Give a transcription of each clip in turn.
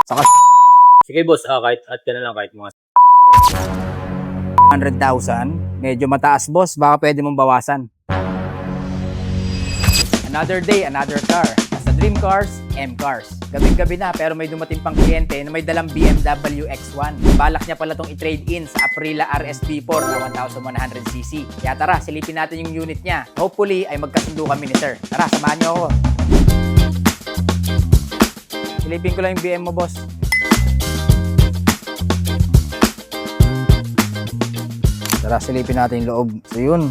Saka Sige boss, kahit at ka na lang kahit mga 100,000. Medyo mataas boss, baka pwede mong bawasan. Another day, another car. Sa Dream Cars, M Cars. Gabing-gabi na pero may dumating pang kliyente na may dalang BMW X1. Balak niya pala itong i-trade in sa Aprilia RSP4 na 1100cc. Kaya tara, silipin natin yung unit niya. Hopefully ay magkasundo kami ni sir. Tara, samahan niyo ako. Silipin ko lang yung BM mo boss. Tara, silipin natin yung loob. So yun,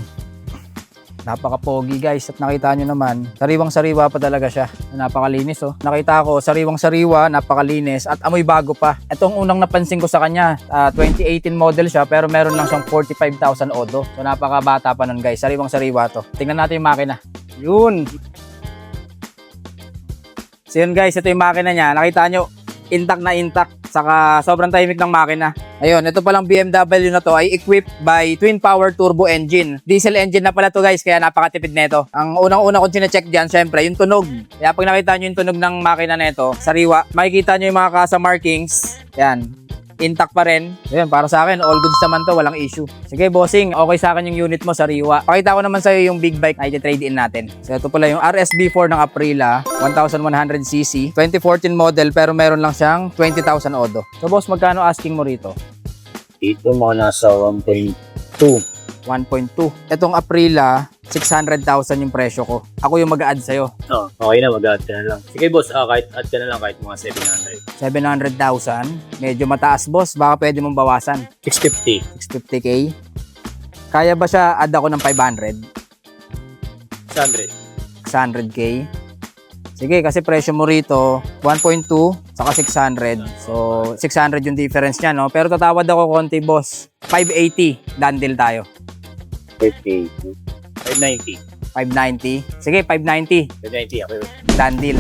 napaka-pogi guys. At nakita nyo naman, sariwang-sariwa pa talaga siya. Napakalinis oh. Nakita ko, sariwang-sariwa, napakalinis at amoy bago pa. Itong unang napansin ko sa kanya, 2018 model siya pero meron lang siyang 45,000 odo. So napakabata pa nun guys, sariwang-sariwa to. Tingnan natin yung makina. Yun. So yun guys, ito yung makina niya. Nakita nyo, intact na intact. Saka sobrang tahimik ng makina. Ayun, ito palang BMW na to ay equipped by twin power turbo engine. Diesel engine na pala to guys, kaya napakatipid nito. Ang unang-una kong sinecheck dyan, syempre, yung tunog. Kaya pag nakita nyo yung tunog ng makina nito, sariwa, makikita nyo yung mga kasa markings. Yan, intact pa rin. Ayun, para sa akin, all goods naman to, walang issue. Sige bossing, okay sa akin yung unit mo, sariwa. Pakita ko naman sa'yo yung big bike na i-trade in natin. So ito pala yung RSB4 ng Aprilia, 1100cc, 2014 model pero meron lang siyang 20,000 odo. So boss, magkano asking mo rito? dito mga nasa 1.2. 1.2. Itong Aprilia, 600,000 yung presyo ko. Ako yung mag-a-add sa'yo. Okay na, mag-add ka na lang. Sige boss, kahit add ka na lang kahit mga 700. 700,000. Medyo mataas boss, baka pwede mong bawasan. 650. 650k. Kaya ba siya add ako ng 500? 600. 600k. Sige, kasi presyo mo rito, 1.2, saka 600. So, 600 yung difference niya, no? Pero tatawad ako konti, boss. 580, done deal tayo. 580. 590. 590. Sige, 590. 590, okay. Done deal.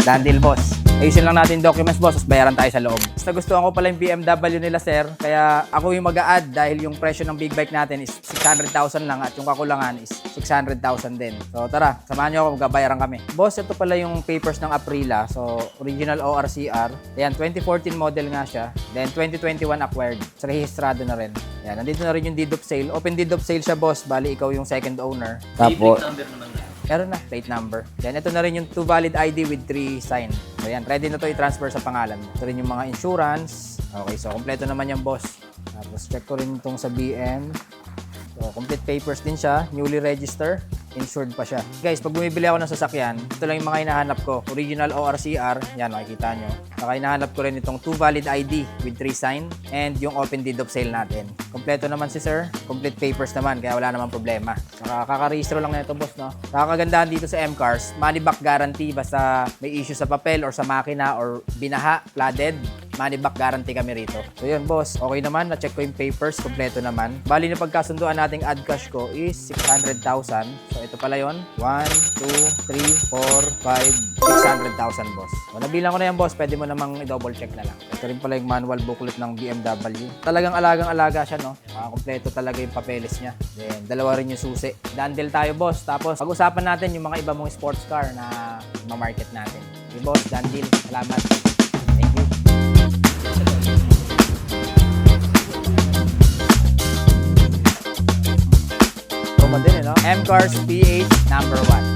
Done deal, boss. Ayusin lang natin yung documents, boss. Tapos bayaran tayo sa loob. Basta gustuhan ko pala yung BMW nila, sir. Kaya ako yung mag-a-add dahil yung presyo ng big bike natin is 600,000 lang at yung kakulangan is 600,000 din. So tara, samahan nyo ako, magbabayaran kami. Boss, ito pala yung papers ng Aprilia. So, original ORCR. Ayan, 2014 model nga siya. Then, 2021 acquired. So, rehistrado na rin. Ayan, nandito na rin yung deed of sale. Open deed of sale siya, boss. Bali, ikaw yung second owner. Tapos, number naman na. meron na, plate number. Then, ito na rin yung 2 valid ID with 3 sign. So, yan, ready na to i-transfer sa pangalan. Ito rin yung mga insurance. Okay, so, kompleto naman yung boss. Tapos, check ko rin itong sa BM. So, complete papers din siya. Newly registered. Insured pa siya. Guys, pag bumibili ako ng sasakyan, ito lang yung mga hinahanap ko. Original ORCR. Yan, makikita nyo. Saka hinahanap ko rin itong 2 valid ID with 3 sign and yung open deed of sale natin. Kompleto naman si sir. Complete papers naman, kaya wala namang problema. Saka kakarehistro lang na ito, boss, no? Kakagandahan dito sa M Cars, money back guarantee basta may issue sa papel or sa makina or binaha, flooded. Money back guarantee kami rito. So yun, boss, okay naman. Na-check ko yung papers, kompleto naman. Bali na pagkasunduan nating add cash ko is 600,000. So ito pala yun. 1, 2, 3, 4, 5, 600,000, boss. So nabilang ko na yan, boss. Pwede mo namang i-double check na lang. Ito rin pala yung manual booklet ng BMW. Talagang alagang-alaga siya, no? Kompleto talaga yung papeles niya. Then, dalawa rin yung susi. Dandel tayo, boss. Tapos, pag-usapan natin yung mga iba mong sports car na ma-market natin. Okay, boss. Dandel. Salamat. Thank you. Roma din, no? M Cars PH #1.